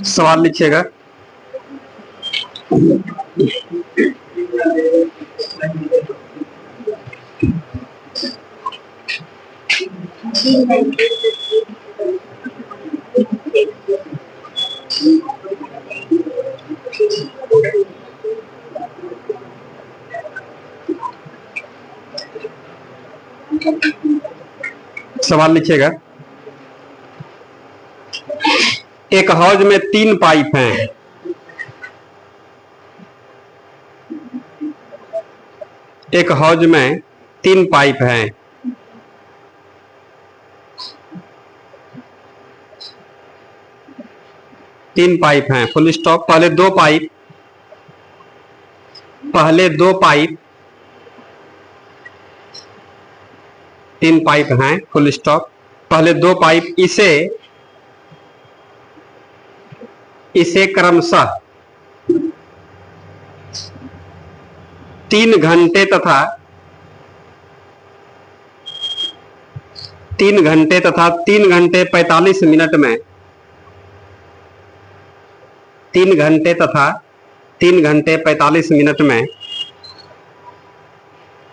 सवाल लिखिएगा। सवाल लिखिएगा। एक हौज में 3 पाइप हैं। एक हौज में 3 पाइप हैं। तीन पाइप हैं, फुल स्टॉप। पहले दो पाइप तीन पाइप हैं, फुल स्टॉप। पहले दो पाइप इसे क्रमशः 3 घंटे तथा 3 घंटे 45 मिनट में 3 घंटे तथा 3 घंटे 45 मिनट में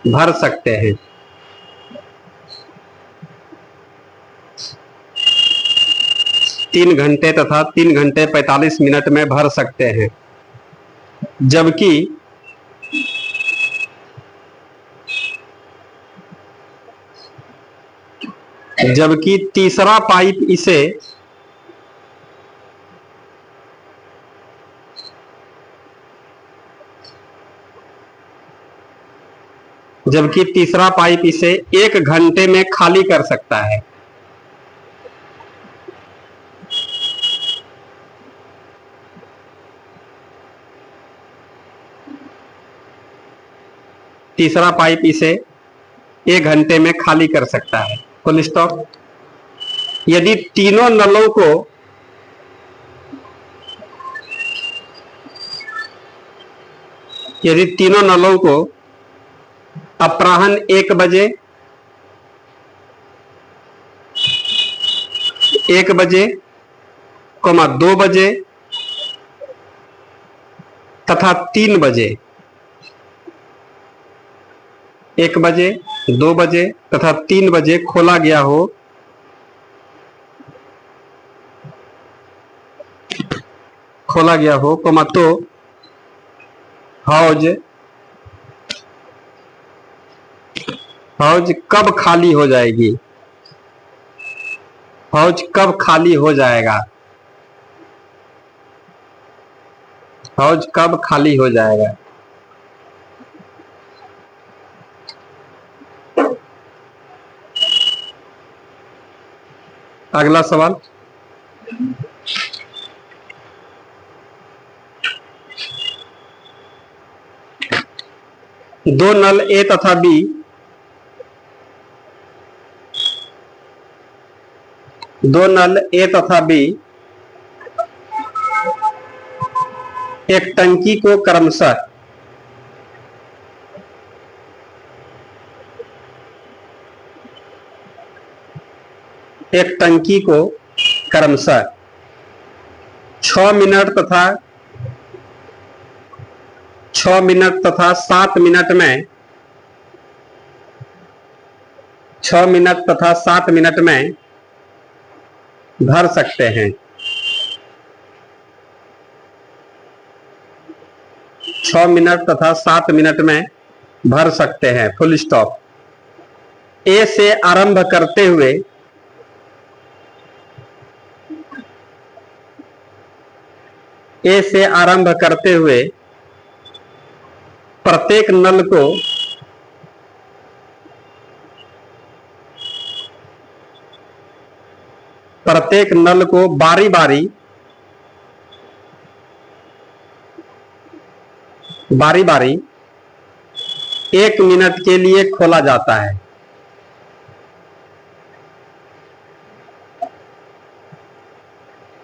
भर सकते हैं। तीन घंटे तथा 3 घंटे 45 मिनट में भर सकते हैं। जबकि तीसरा पाइप इसे जबकि तीसरा पाइप इसे 1 घंटे में खाली कर सकता है। तीसरा पाइप इसे 1 घंटे में खाली कर सकता है, फुल स्टॉप। यदि तीनों नलों को अपराह्न 1 बजे 2 बजे तथा 3 बजे 1 बजे 2 बजे तथा 3 बजे खोला गया हो तो हौज कब खाली हो जाएगी? हौज कब खाली हो जाएगा? हौज कब खाली हो जाएगा? अगला सवाल। दो नल ए तथा बी एक टंकी को क्रमशः 6 मिनट तथा 7 मिनट में 6 मिनट तथा 7 मिनट में भर सकते हैं। 6 मिनट तथा 7 मिनट में भर सकते हैं, फुल स्टॉप। ए से आरंभ करते हुए प्रत्येक नल को बारी बारी 1 मिनट के लिए खोला जाता है।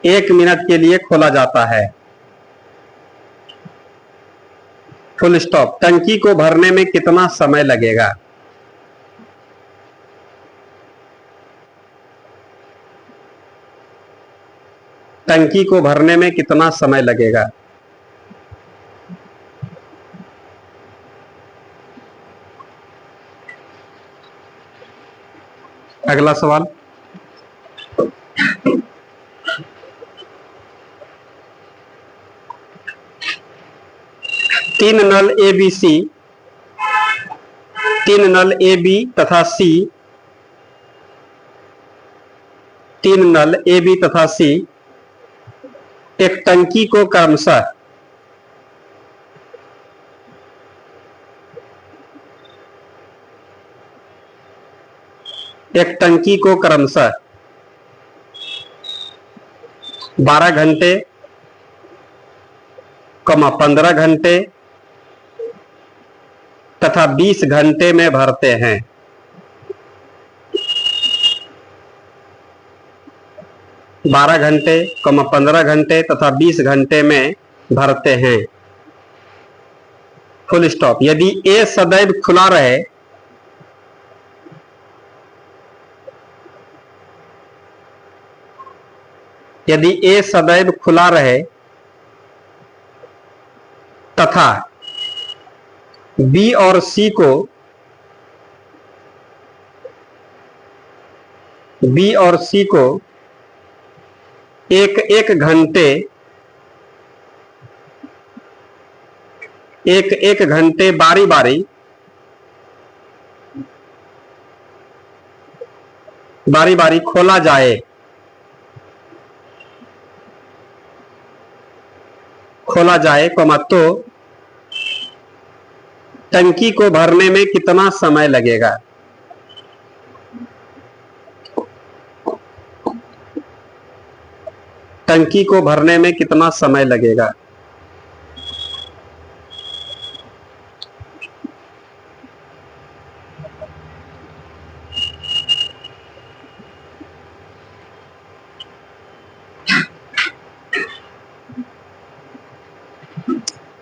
एक मिनट के लिए खोला जाता है। Full stop. टंकी को भरने में कितना समय लगेगा? टंकी को भरने में कितना समय लगेगा? अगला सवाल। 3 नल A B C, 3 null A B तथा सी, 3 नल ए बी तथा सी एक टंकी को क्रमशः एक टंकी को क्रमशः 12 घंटे, 15 घंटे तथा 20 घंटे में भरते हैं। 12 घंटे, 15 घंटे तथा 20 घंटे में भरते हैं। Full stop. यदि ए सदैव खुला रहे, यदि ए सदैव खुला रहे तथा बी और सी को एक एक घंटे बारी बारी खोला जाए तो टंकी को भरने में कितना समय लगेगा? टंकी को भरने में कितना समय लगेगा?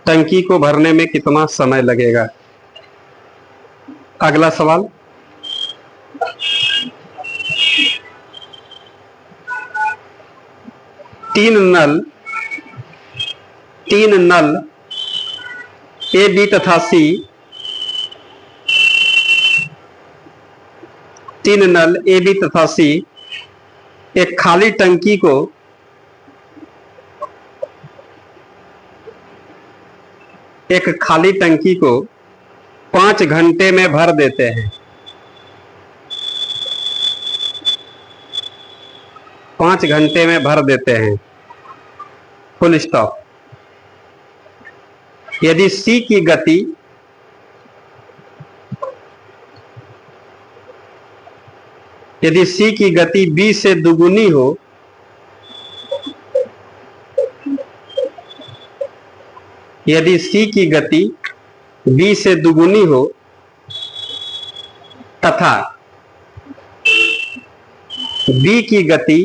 टंकी को भरने में कितना समय लगेगा? अगला सवाल। 3 नल ए बी तथा सी, 3 नल ए बी तथा सी एक खाली टंकी को एक खाली टंकी को 5 घंटे में भर देते हैं। 5 घंटे में भर देते हैं। Full stop. यदि सी की गति बी से दुगुनी हो, यदि सी की गति बी से दुगुनी हो तथा बी की गति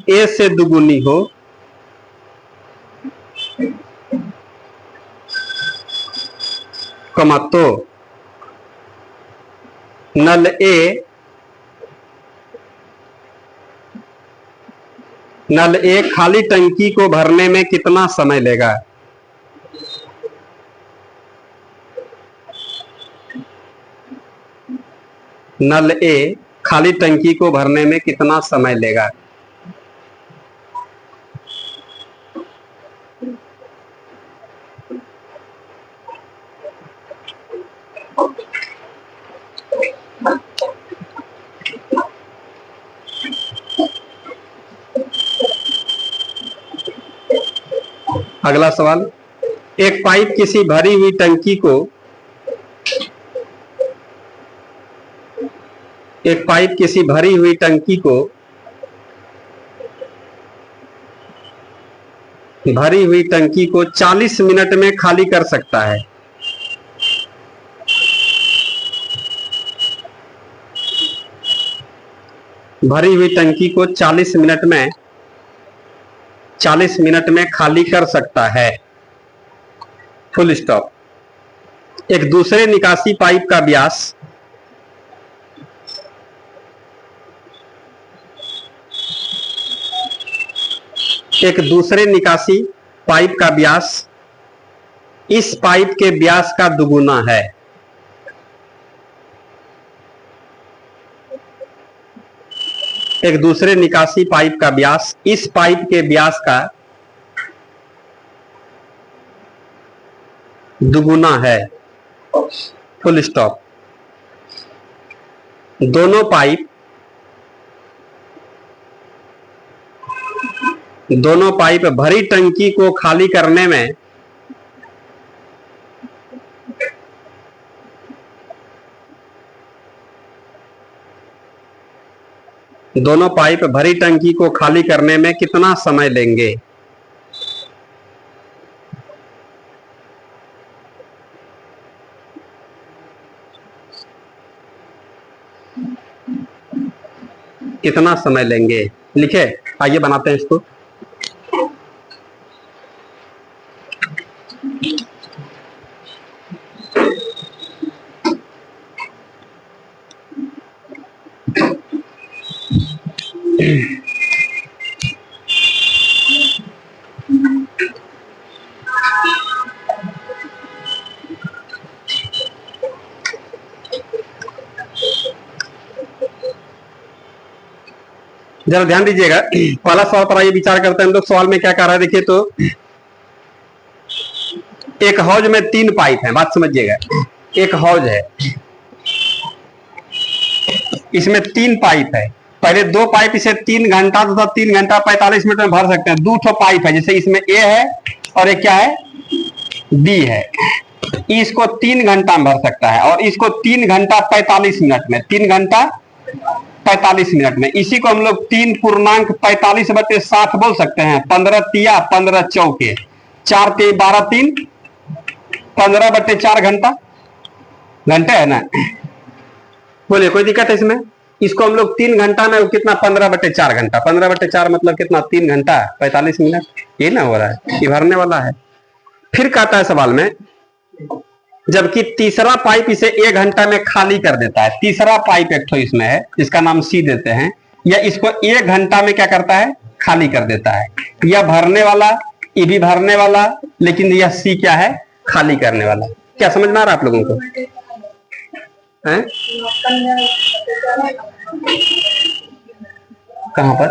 ए से दुगुनी हो तो नल ए खाली टंकी को भरने में कितना समय लेगा? नल ए खाली टंकी को भरने में कितना समय लेगा? अगला सवाल। एक पाइप किसी भरी हुई टंकी को भरी हुई टंकी को 40 मिनट में खाली कर सकता है। भरी हुई टंकी को 40 मिनट में खाली कर सकता है। Full stop. एक दूसरे निकासी पाइप का व्यास इस पाइप के व्यास का दुगुना है। एक दूसरे निकासी पाइप का व्यास इस पाइप के व्यास का दुगुना है। Full stop. दोनों पाइप भरी टंकी को खाली करने में कितना समय लेंगे? कितना समय लेंगे लिखे। आइए बनाते हैं इसको। जरा ध्यान दीजिएगा। पहला सवाल पर आइए विचार करते हैं हम लोग। सवाल में क्या कह रहा है देखिए तो, एक हौज में 3 पाइप हैं। बात समझिएगा। एक हौज है, इसमें 3 पाइप है। पहले 2 पाइप इसे 3 घंटा तथा 3 घंटा 45 मिनट में भर सकते हैं। 2 पाइप है, जैसे इसमें ए है और एक क्या है, बी है। इसको 3 घंटा में भर सकता है और इसको 3 घंटा 45 मिनट में। 3 घंटा 45 मिनट में। इसी को हम लोग 3 पूर्णांक 45/7 बोल सकते हैं। 15 तिया 15 चौके 4 ते 12 3 15/4 घंटे है ना। बोलिए कोई दिक्कत है इसमें? इसको हम लोग 3 घंटा में कितना 15/4 घंटा। 15/4 मतलब कितना 3 घंटा 45 मिनट। ये ना हो रहा है, ये भरने वाला है। फिर कहता है सवाल में, जबकि तीसरा पाइप इसे 1 घंटा में खाली कर देता है। तीसरा पाइप एक तो इसमें है, इसका नाम सी देते हैं। या इसको 1 घंटा में क्या करता है, खाली कर देता है। यह भरने वाला, ये भी भरने वाला, लेकिन यह सी क्या है, खाली करने वाला। क्या समझ में आ रहा है आप लोगों को? है? कहां पर?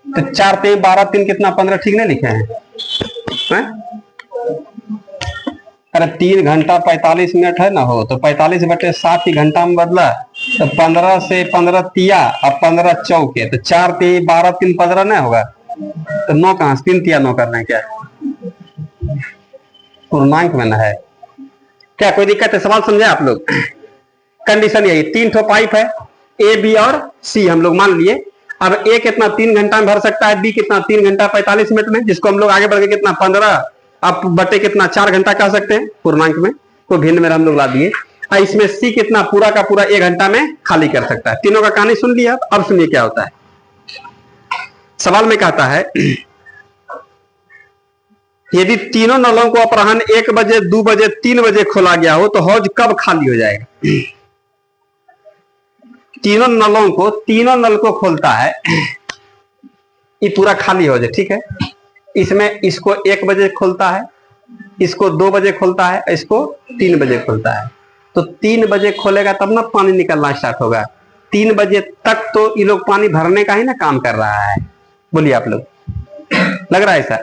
तो 4 ते 12 3 कितना 15 ठीक नहीं लिखे हैं? अरे 3 घंटा 45 मिनट है ना हो, तो 45/7 ही घंटा में बदला। तो 15 से 15 तिया और 15 चौके, तो 4 ते 12 3 15 नहीं होगा। तो 9 कहां से 3 तिया 9 करना है क्या? पूर्णांक में ना है क्या? कोई दिक्कत है? सवाल समझे आप लोग? कंडीशन यही, 3 पाइप है, ए बी और सी हम लोग मान लिए। अब ए कितना 3 घंटा में भर सकता है, बी कितना 3 घंटा 45 मिनट में, जिसको हम लोग आगे बढ़ के कितना 15 अब बटे कितना 4 घंटा कह सकते हैं पूर्णांक में, को भिन्न में हम लोग ला दिए। इसमें सी कितना पूरा का पूरा 1 घंटा में खाली कर सकता है। तीनों का कहानी सुन लिया। अब सुनिए क्या होता है। सवाल में कहता है, यदि तीनों नलों को अपराह्न 1 बजे 2 बजे 3 बजे खोला गया हो तो हौज कब खाली हो जाएगा? तीनों नल को खोलता है, ये पूरा खाली हो जाए, ठीक है। इसमें इसको 1 बजे खोलता है, इसको 2 बजे खोलता है, इसको 3 बजे खोलता है। तो 3 बजे खोलेगा तब ना पानी निकलना स्टार्ट होगा। 3 बजे तक तो ये लोग पानी भरने का ही ना काम कर रहा है। बोलिए आप लोग, लग रहा है ऐसा?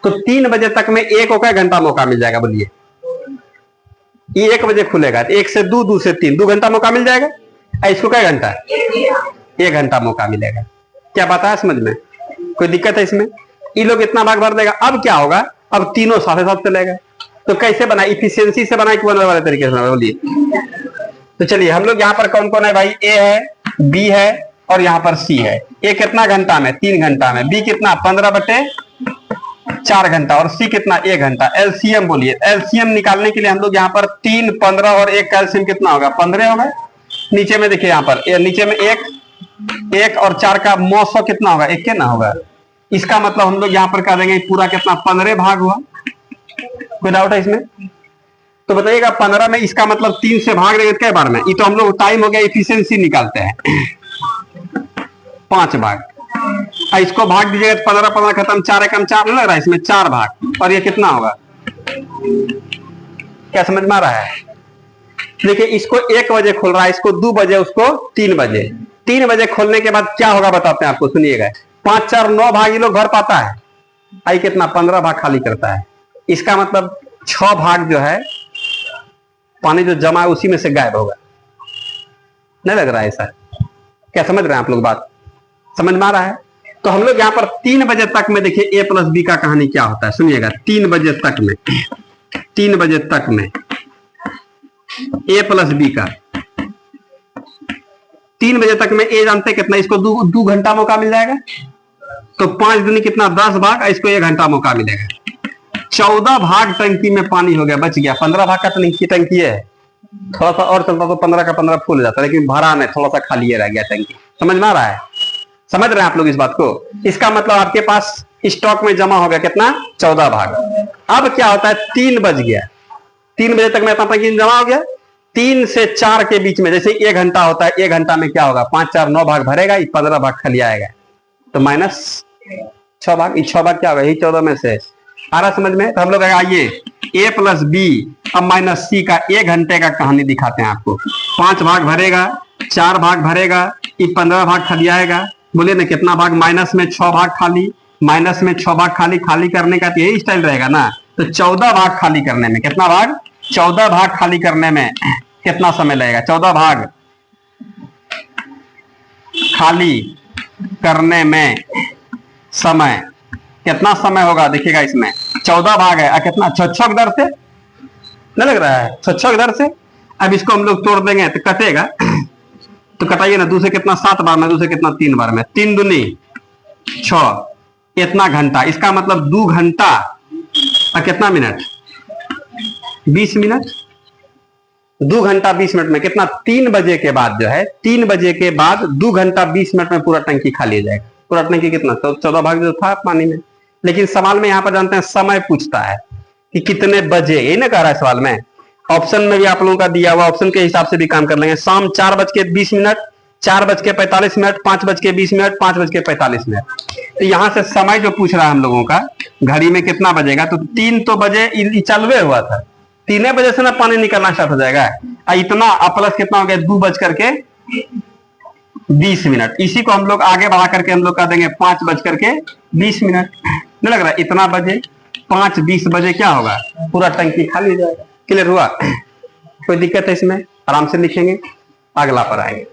तो 3 बजे तक में एक और घंटा मौका मिल जाएगा। बोलिए, ये 1 बजे खुलेगा, 1 से 2 2 से 3 2 घंटा मौका मिल जाएगा। इसको क्या घंटा? 1 घंटा मौका मिलेगा। क्या बात है समझ में? कोई दिक्कत है इसमें? ये लोग इतना भाग भर देगा। अब क्या होगा, अब तीनों साथ साथ चलेगा। तो कैसे बना, इफिशियंसी से बना कि बनने वाले तरीके से? बोलिए। तो चलिए हम लोग यहाँ पर कौन कौन है भाई? ए है, बी है, और यहाँ पर सी है। ए कितना घंटा में? 3 घंटा में। बी कितना? 15/4 घंटा। और सी कितना? 1 घंटा। एलसीएम बोलिए। एलसीएम निकालने के लिए हम लोग यहाँ पर 3, 15 और 1 का एलसीएम कितना होगा? 15 होगा। नीचे में देखिए, यहाँ पर नीचे में 1 और 4 का मौसम कितना होगा? 1 ना होगा। इसका मतलब हम लोग यहाँ पर कह देंगे पूरा कितना? 15 भाग हुआ। कोई डाउट है इसमें? तो बताइएगा 15 में इसका मतलब 3 से भाग देंगे कई बार में? ये तो हम लोग टाइम हो गया, इफिशियंसी निकालते हैं। 5 भाग। इसको भाग दीजिएगा तो 15 15 खत्म, 4 एकम 4 लग रहा है इसमें 4 भाग। और ये कितना होगा? क्या समझ में आ रहा है? देखिए, इसको 1 बजे खोल रहा है, इसको 2 बजे, उसको 3 बजे। 3 बजे खोलने के बाद क्या होगा बताते हैं आपको, सुनिएगा। 5 4 9 भाग ये लोग भर पाता है। आई कितना? 15 भाग खाली करता है। इसका मतलब 6 भाग जो है पानी जो जमा है उसी में से गायब होगा। नहीं लग रहा है ऐसा? क्या समझ रहे हैं आप लोग? बात समझ में आ रहा है? तो हम लोग यहाँ पर 3 बजे तक में देखिए ए प्लस बी का कहानी क्या होता है, सुनिएगा। 3 बजे तक में, 3 बजे तक में ए प्लस बी का, 3 बजे तक में ए जानते कितना? इसको 2 घंटा मौका मिल जाएगा। तो 5 दूनी कितना? 10 भाग। इसको 1 घंटा मौका मिलेगा। 14 भाग टंकी में पानी हो गया, बच गया। 15 भाग का टंकी है। थोड़ा सा और चलता तो 15 का 15 फुल जाता, लेकिन भरा नहीं, थोड़ा सा खाली रह गया टंकी। समझ में आ रहा है? समझ रहे हैं आप लोग इस बात को? इसका मतलब आपके पास स्टॉक में जमा हो गया कितना? 14 भाग। अब क्या होता है? 3 बज गया। 3 बजे तक में इतना टंकी जमा हो गया। 3 से 4 के बीच में जैसे 1 घंटा होता है, 1 घंटा में क्या होगा? 5 4 9 भाग भरेगा, 15 भाग खाली आएगा। तो माइनस 6 भाग। 6 भाग क्या होगा? यही 14 में से आ रहा समझ में? तो हम लोग आइए ए प्लस बी अब माइनस सी का 1 घंटे का कहानी दिखाते हैं आपको। 5 भाग भरेगा, 4 भाग भरेगा, 15 भाग खाली आएगा। बोलिए ना कितना भाग? माइनस में 6 भाग खाली, माइनस में 6 भाग खाली। खाली करने का तो यही स्टाइल रहेगा ना। तो 14 भाग खाली करने में कितना भाग? 14 भाग खाली करने में कितना समय लगेगा? 14 भाग खाली करने में समय कितना समय होगा? देखिएगा इसमें 14 भाग है, कितना? 6 दर से नहीं लग रहा है? 6 दर से। अब इसको हम लोग तोड़ देंगे तो कटेगा। तो कटाइए ना। 2 से कितना? 7 बार में। 2 से कितना? 3 बार में। 3 दूनी 6, इतना घंटा। इसका मतलब 2 घंटा और कितना मिनट? 20 मिनट। 2 घंटा 20 मिनट में कितना? 3 बजे के बाद जो है, 3 बजे के बाद 2 घंटा 20 मिनट में पूरा टंकी खाली हो जाएगा। पूरा टंकी कितना? 14 भाग जो था पानी में। लेकिन सवाल में यहां पर जानते हैं समय पूछता है कि कितने बजे, यही ना कह रहा है सवाल में। ऑप्शन में भी आप लोगों का दिया हुआ, ऑप्शन के हिसाब से भी काम कर लेंगे। शाम 4:20, 4:45, 5:20, 5:45। तो यहां से समय जो पूछ रहा है हम लोगों का, घड़ी में कितना बजेगा? तो 3 तो बजे चालू हुआ था। 3 बजे से ना पानी निकलना स्टार्ट हो जाएगा। इतना प्लस कितना हो गया? 2:20। इसी को हम लोग आगे बढ़ा करके हम लोग कह देंगे 5:20। नहीं लग रहा? इतना बजे 5:20 बजे क्या होगा? पूरा टंकी खाली हो जाएगा। क्लियर हुआ? कोई दिक्कत है इसमें? आराम से लिखेंगे, अगला पर आएंगे।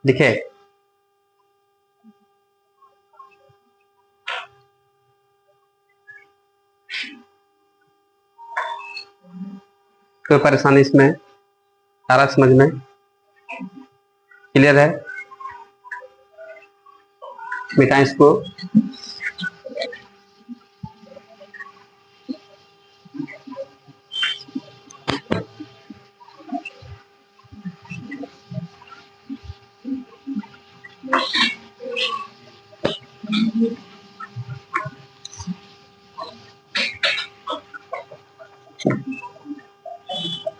दिखे? कोई परेशानी इसमें? सारा समझ में क्लियर है? मिटाएं इसको।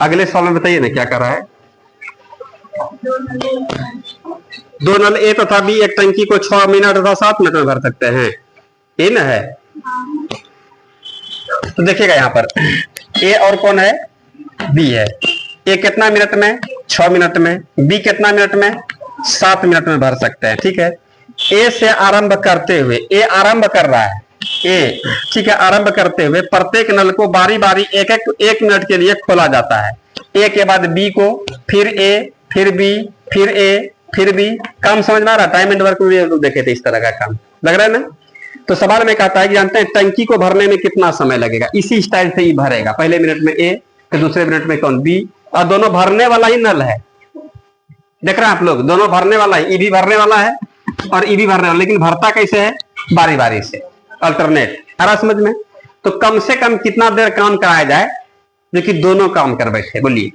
अगले सवाल में बताइए ना क्या कर रहा है। दो नल ए तथा बी एक टंकी को 6 मिनट तथा 7 मिनट में भर सकते हैं, ये ना है। तो देखिएगा यहाँ पर ए और कौन है? बी है। ए कितना मिनट में? 6 मिनट में। बी कितना मिनट में? 7 मिनट में भर सकते हैं, ठीक है। ए से आरंभ करते हुए, ए आरंभ कर रहा है, ए ठीक है, आरंभ करते हुए प्रत्येक नल को बारी बारी एक मिनट के लिए खोला जाता है। ए के बाद बी को, फिर ए, फिर बी, फिर ए, फिर बी। काम समझ में आ रहा? टाइम एंड वर्क में भी हम लोग देखे थे इस तरह का काम, लग रहा है ना। तो सवाल में कहता है कि जानते हैं टंकी को भरने में कितना समय लगेगा? इसी स्टाइल से ही भरेगा, पहले मिनट में ए, फिर दूसरे मिनट में कौन? बी। और दोनों भरने वाला ही नल है, देख रहे हैं आप लोग, दोनों भरने वाला है। ई भी भरने वाला है और ई भी भरने वाला, लेकिन भरता कैसे है? बारी बारी से, अल्टरनेट। आ रहा समझ में? तो कम से कम कितना देर काम कराया जाए जो कि दोनों काम कर बैठे? बोलिए।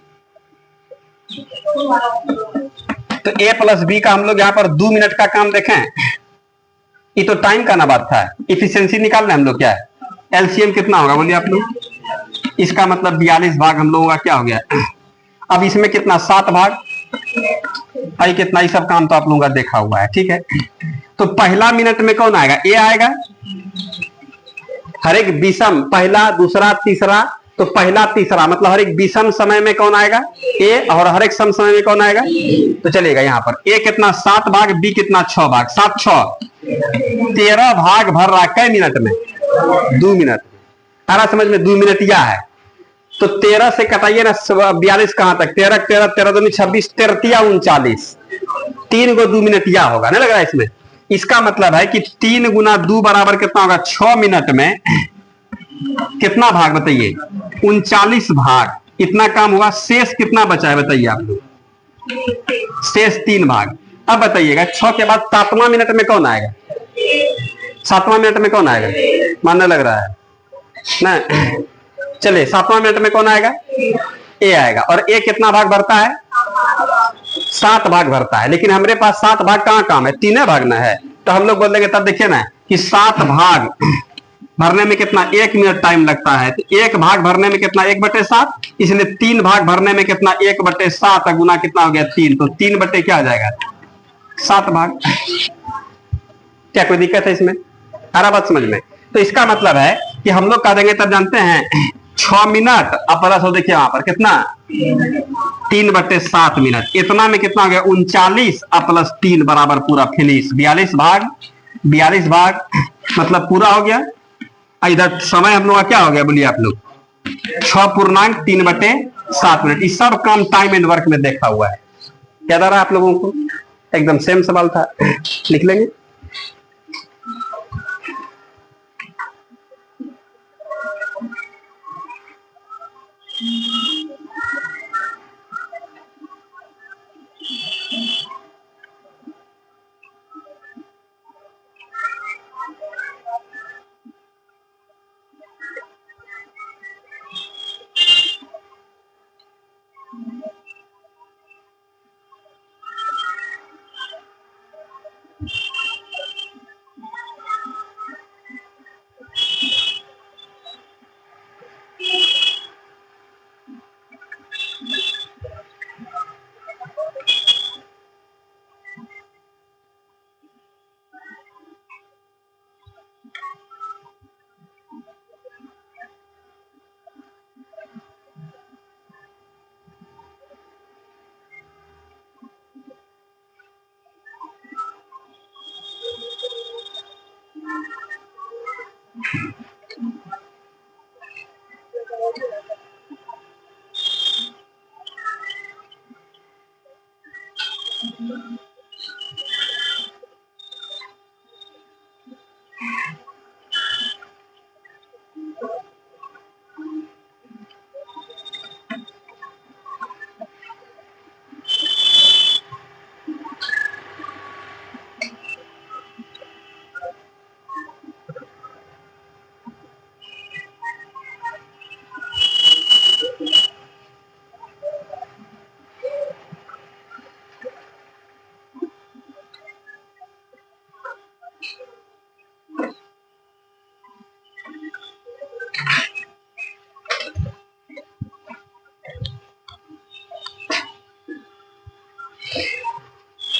तो ए प्लस बी का हम लोग यहाँ पर 2 मिनट का काम देखें, ये तो टाइम का ना बात था। इफिशियंसी निकालना हम लोग क्या है? एलसीएम कितना होगा बोलिए आप लोग? इसका मतलब 42 भाग हम लोगों का क्या हो गया? अब इसमें कितना? 7 भाग। भाई कितना? ये सब काम तो आप लोगों का देखा हुआ है, ठीक है। तो पहला मिनट में कौन आएगा? ए आएगा। हर एक विषम, पहला, दूसरा, तीसरा, तो पहला तीसरा मतलब हर एक विषम समय में कौन आएगा? ए। और हर एक सम समय में कौन आएगा? तो चलेगा यहाँ पर ए कितना? 7 भाग, बी कितना? 6 भाग। 7 6 13 भाग भर रहा है। कै मिनट में? 2 मिनट। सारा समझ में? 2 मिनट यह है। तो 13 से कटाइए ना 42 कहां तक? 13 13 13 दूनी 26, 13 39, 3 को 2 मिनट यह होगा, नहीं लग रहा है इसमें? इसका मतलब है कि 3 गुना 2 बराबर कितना होगा? 6 मिनट में कितना भाग बताइए? 39 भाग। इतना काम हुआ। शेष कितना बचा है बताइए आप लोग? शेष 3 भाग। अब बताइएगा 6 के बाद 7वां मिनट में कौन आएगा? 7वां मिनट में कौन आएगा? मानने लग रहा है ना? चलिए 7वां मिनट में कौन आएगा? ए आएगा। और ए कितना भाग भरता है? 7 भाग भरता है। लेकिन हमारे पास 7 भाग कहां काम है? 3 भाग ना है। तो हम लोग बोल देंगे तब देखिए ना कि 7 भाग भरने में कितना? 1 मिनट टाइम लगता है। तो 1 भाग भरने में कितना? 1/7। इसलिए 3 भाग भरने में कितना? 1/7 गुना कितना हो गया? 3। तो 3 बटे क्या आ जाएगा? 7 भाग। क्या कोई दिक्कत है इसमें? आ रहा बात समझ में? तो इसका मतलब है कि हम लोग कह देंगे तब जानते हैं 6 मिनट अब प्लस हो, देखिए वहां पर कितना? 3/7 मिनट। इतना में कितना हो गया? 39 प्लस 3 बराबर पूरा फिनिश। 42 भाग, 42 भाग मतलब पूरा हो गया। इधर समय हम लोग का क्या हो गया बोलिए आप लोग? 6.3/7 मिनट। इस सब काम टाइम एंड वर्क में देखा हुआ है। क्या रहा आप लोगों को? एकदम सेम सवाल था, लिख लेंगे।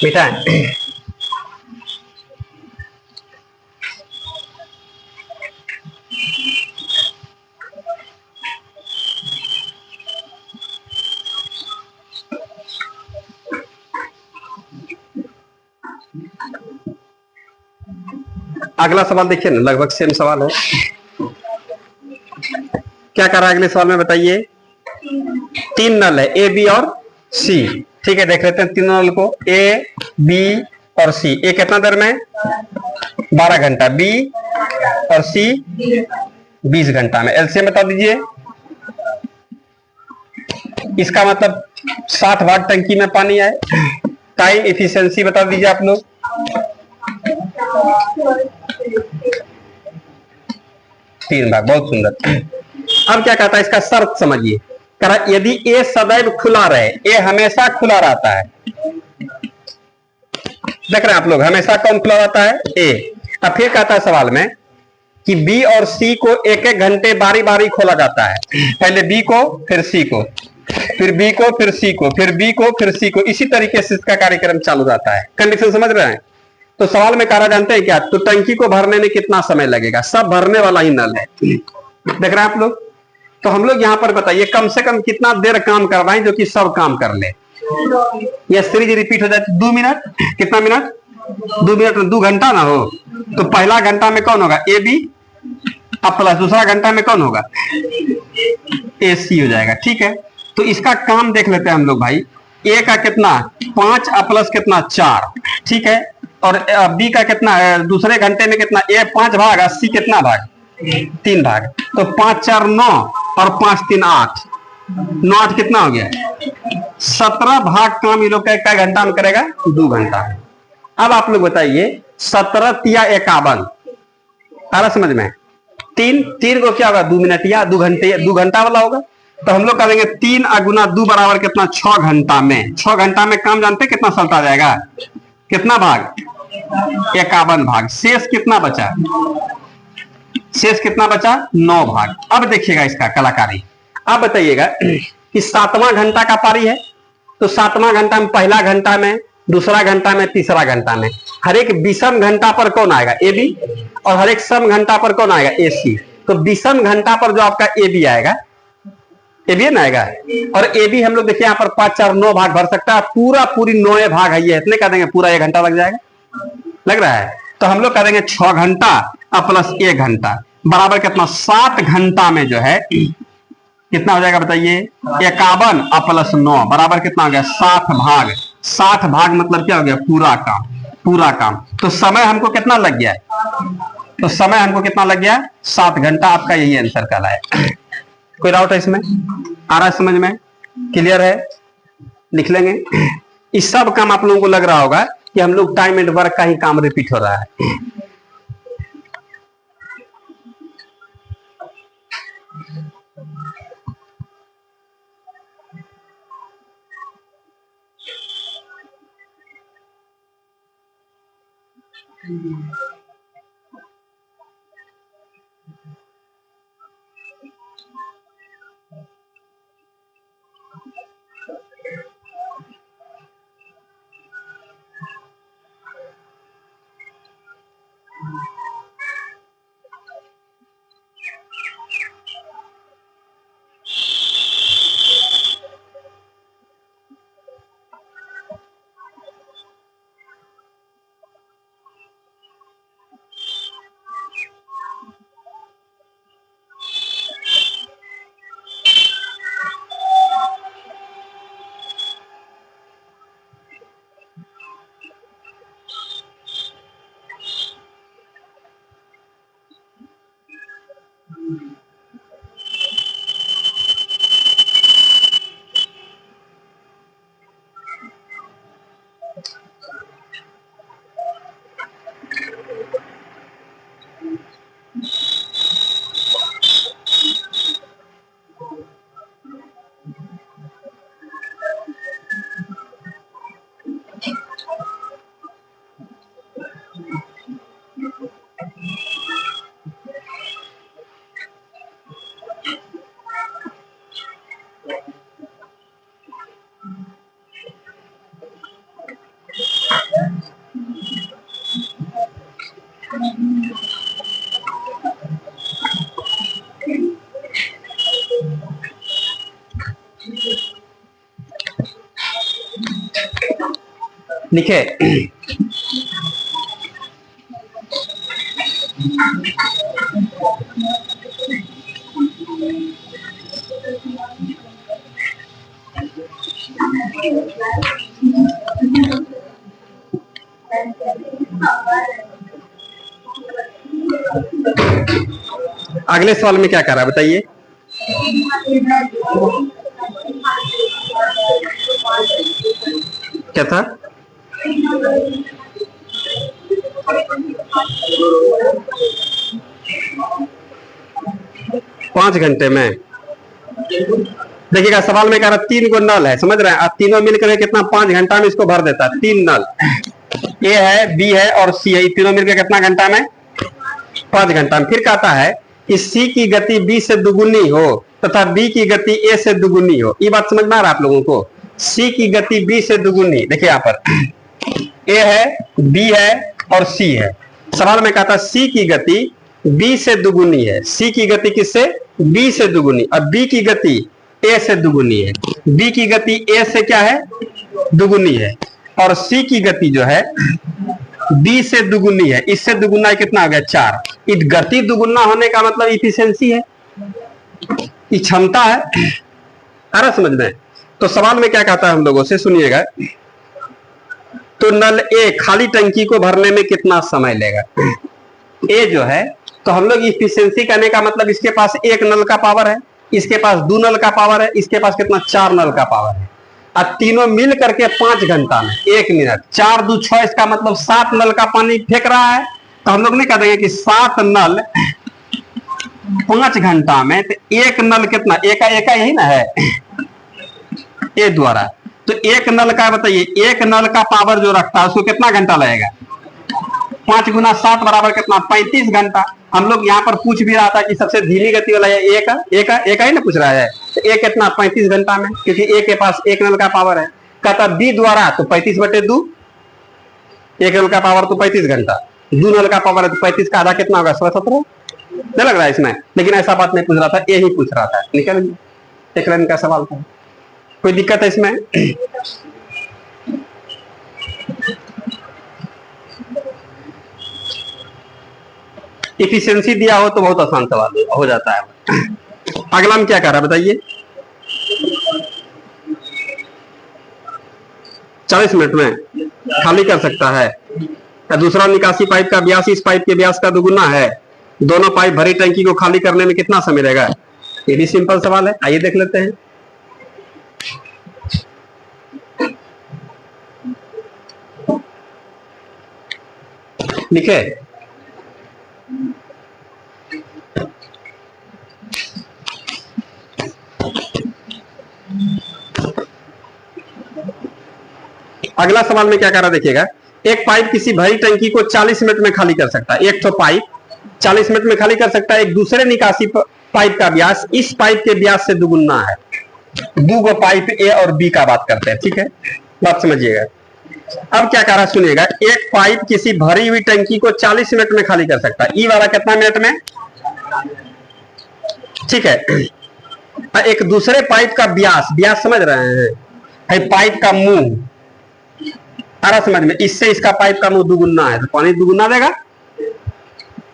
मीठा है। अगला सवाल देखिए ना, लगभग सेम सवाल है। क्या कर रहा है अगले सवाल में बताइए। तीन नल है, ए बी और सी। ठीक है, देख लेते हैं तीनों नल को, ए बी और सी। ए कितना देर में? 12 घंटा। बी और सी 20 घंटा में। एलसीएम बता दीजिए। इसका मतलब 60 भाग टंकी में पानी है। टाइम इफिशियंसी बता दीजिए आप लोग। 3 भाग। बहुत सुंदर। अब क्या कहता है, इसका शर्त समझिए। कह रहा यदि ए सदैव खुला रहे, ए हमेशा खुला रहता है। देख रहे हैं आप लोग, हमेशा कौन खुला रहता है? ए। अब फिर कहता है सवाल में कि बी और सी को एक एक घंटे बारी बारी खोला जाता है। पहले बी को, फिर सी को, फिर बी को, फिर सी को, फिर बी को, फिर सी को। इसी तरीके से इसका कार्यक्रम चालू रहता है। कंडीशन समझ रहे हैं? तो सवाल में कहा जानते हैं क्या? तो टंकी को भरने में कितना समय लगेगा? सब भरने वाला ही नल है। देख रहे हैं आप लोग? तो हम लोग यहां पर बताइए कम से कम कितना देर काम कर रहे हैं जो कि सब काम कर ले। यह सीरीज रिपीट हो जाए 2 मिनट। कितना मिनट? 2 मिनट में 2 घंटा ना हो तो पहला घंटा में कौन होगा? A B. अब प्लस दूसरा घंटा में कौन होगा? ए सी हो जाएगा। ठीक है, तो इसका काम देख लेते हैं हम लोग भाई। ए का कितना? 5 प्लस कितना? 4। ठीक है, और बी का कितना है? दूसरे घंटे में कितना? ए 5 भाग, 80 कितना भाग? 3 भाग। तो 5 4 9 और 5 3 8। 9 8 कितना हो गया? 17 भाग काम ये लोग का घंटा में करेगा? 2 घंटा। अब आप लोग बताइए 17 तिया 51 आ रहा समझ में? तीन तीन को क्या होगा? 2 मिनट या 2 घंटे, 2 घंटा वाला होगा। तो हम लोग करेंगे 3 गुना 2 बराबर कितना? 6 घंटा में। 6 घंटा में काम जानते हैं कितना चलता जाएगा? कितना भाग? 51 भाग। शेष कितना बचा? शेष कितना बचा? 9 भाग। अब देखिएगा इसका कलाकारी। अब बताइएगा कि 7वां घंटा का पारी है, तो 7वां घंटा में पहला घंटा में, दूसरा घंटा में, तीसरा घंटा में हर एक विषम घंटा पर कौन आएगा? A B. और हर एक सम घंटा पर कौन आएगा? ए सी। तो विषम घंटा पर जो आपका ए बी आएगा, ए बी ना आएगा। और ए बी हम लोग देखिए यहाँ पर 5 4 9 भाग भर सकता है। पूरा पूरी 9 भाग है ये, इतने कर देंगे पूरा 1 घंटा लग जाएगा। लग रहा है? तो हम लोग करेंगे 6 घंटा प्लस 1 घंटा बराबर कितना? 7 घंटा में जो है कितना हो जाएगा बताइए? 51 प्लस 9 बराबर कितना हो गया? 60 भाग। 60 भाग मतलब क्या हो गया? पूरा काम। पूरा काम। तो समय हमको कितना लग गया? तो समय हमको कितना लग गया? 7 घंटा। आपका यही आंसर कहलाए। कोई डाउट है इसमें? आ रहा है समझ में? क्लियर है? लिख लेंगे। इस सब काम आप लोगों को लग रहा होगा कि हम लोग टाइम एंड वर्क का ही काम रिपीट हो रहा है। लिखे। अगले सवाल में क्या कर रहा है बताइए। क्या था? 5 घंटे में। देखिएगा सवाल में कह रहा 3 को नल है, समझ रहे हैं आप, तीनों मिलकर कितना 5 घंटा में इसको भर देता है। 3 नल ए है, बी है और सी है, तीनों मिलकर कितना घंटा में? 5 घंटा में। फिर कहता है कि सी की गति बी से दुगुनी हो तथा बी की गति ए से दुगुनी हो। ये बात समझ में आ रहा है आप लोगों को? सी की गति बी से दुगुनी, देखिए यहाँ पर ए है, बी है और सी है। सवाल में कहता है सी की गति बी से दुगुनी है। सी की गति किससे? बी से दुगुनी। और बी की गति ए से दुगुनी है। बी की गति ए से क्या है? दुगुनी है। और सी की गति जो है बी से दुगुनी है। इससे दुगुना कितना हो गया? 4। इस गति दुगुना होने का मतलब इफिशियंसी है, ये क्षमता है। आ रहा समझ में? तो सवाल में क्या कहता है हम लोगों से, सुनिएगा। तो नल ए खाली टंकी को भरने में कितना समय लेगा? ए जो है, तो हम लोग इफिशियंसी करने का मतलब इसके पास 1 नल का पावर है, इसके पास 2 नल का पावर है, इसके पास कितना 4 नल का पावर है। अब तीनों मिल करके 5 घंटा में 1 मिनट 4 2 6, इसका मतलब 7 नल का पानी फेंक रहा है। तो हम लोग नहीं कह देंगे कि 7 नल 5 घंटा में, तो 1 नल कितना? एका यही ना है ए द्वारा। तो 1 नल का बताइए, 1 नल का पावर जो रखता है उसको कितना घंटा लगेगा? 5 गुना 7 बराबर कितना? 35 घंटा। हम लोग यहाँ पर पूछ भी रहा था कि सबसे धीमी गति वाला है एक ही ना पूछ रहा है। तो ए कितना? 35 घंटा में, क्योंकि ए के पास 1 नल का पावर है। कहता बी द्वारा, तो 35/2, 1 नल का पावर तो 35 घंटा, 2 नल का पावर है तो 35 का आधा कितना होगा? 17। नहीं लग रहा है इसमें? लेकिन ऐसा बात नहीं पूछ रहा था, यही पूछ रहा था। निकल, एक लाइन का सवाल था। कोई दिक्कत है इसमें? इफिशियंसी दिया हो तो बहुत आसान सवाल हो जाता है। अगला में क्या कर रहा है बताइए? 40 मिनट में खाली कर सकता है। दूसरा निकासी पाइप का व्यास इस पाइप के व्यास का दुगुना है। दोनों पाइप भरी टंकी को खाली करने में कितना समय लगेगा? ये भी सिंपल सवाल है, आइए देख लेते हैं। लिखे। अगला सवाल में क्या कर रहा देखिएगा। एक पाइप किसी भरी टंकी को 40 मिनट में खाली कर सकता है। एक तो पाइप 40 मिनट में खाली कर सकता है। एक दूसरे निकासी पाइप का व्यास इस पाइप के व्यास से दुगुना है। 2 गो पाइप ए और बी का बात करते हैं, ठीक है? बात समझिएगा। अब क्या कह रहा सुनिएगा। एक पाइप किसी भरी हुई टंकी को 40 मिनट में खाली कर सकता है। ई वाला कितना मिनट में? ठीक है। एक दूसरे पाइप का व्यास समझ रहे हैं, है पाइप का मुंह, आ समझ में? इससे इसका पाइप का मुंह दुगुना है तो पानी दुगुना देगा।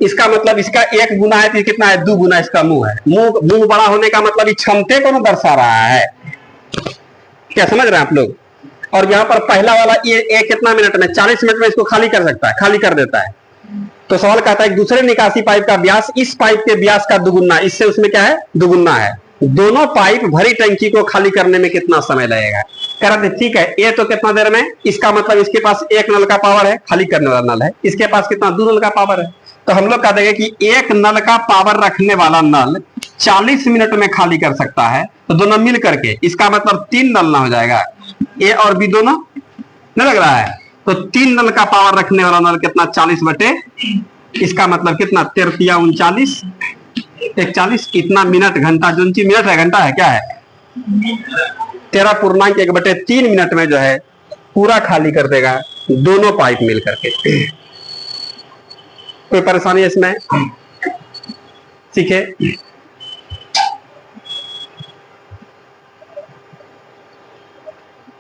इसका मतलब इसका 1 गुना है तो कितना है? 2 गुना इसका मुंह है। मुंह बड़ा होने का मतलब इस क्षमते को दर्शा रहा है। क्या समझ रहे हैं आप लोग? और यहाँ पर पहला वाला ये कितना मिनट में? 40 मिनट में इसको खाली कर सकता है, खाली कर देता है। तो सवाल कहता है दूसरे निकासी पाइप का व्यास इस पाइप के व्यास का दुगुना, इससे उसमें क्या है? दुगुना है। दोनों पाइप भरी टंकी को खाली करने में कितना समय लगेगा? कह रहे थे ठीक है, ये तो कितना देर में? इसका मतलब इसके पास 1 नल का पावर है, खाली करने वाला नल है। इसके पास कितना? 2 नल का पावर है। तो हम लोग कह देंगे कि 1 नल का पावर रखने वाला नल 40 मिनट में खाली कर सकता है। तो दोनों मिल करके इसका मतलब 3 नल ना हो जाएगा? ए और बी दोनों नहीं लग रहा है? तो 3 नल का पावर रखने वाला नल कितना? 40/, इसका मतलब कितना? 13 × 40 इतना मिनट घंटा, जो मिनट है घंटा है क्या है? 13.1/3 मिनट में जो है पूरा खाली कर देगा दोनों पाइप मिल करके। कोई परेशानी है इसमें? ठीक है।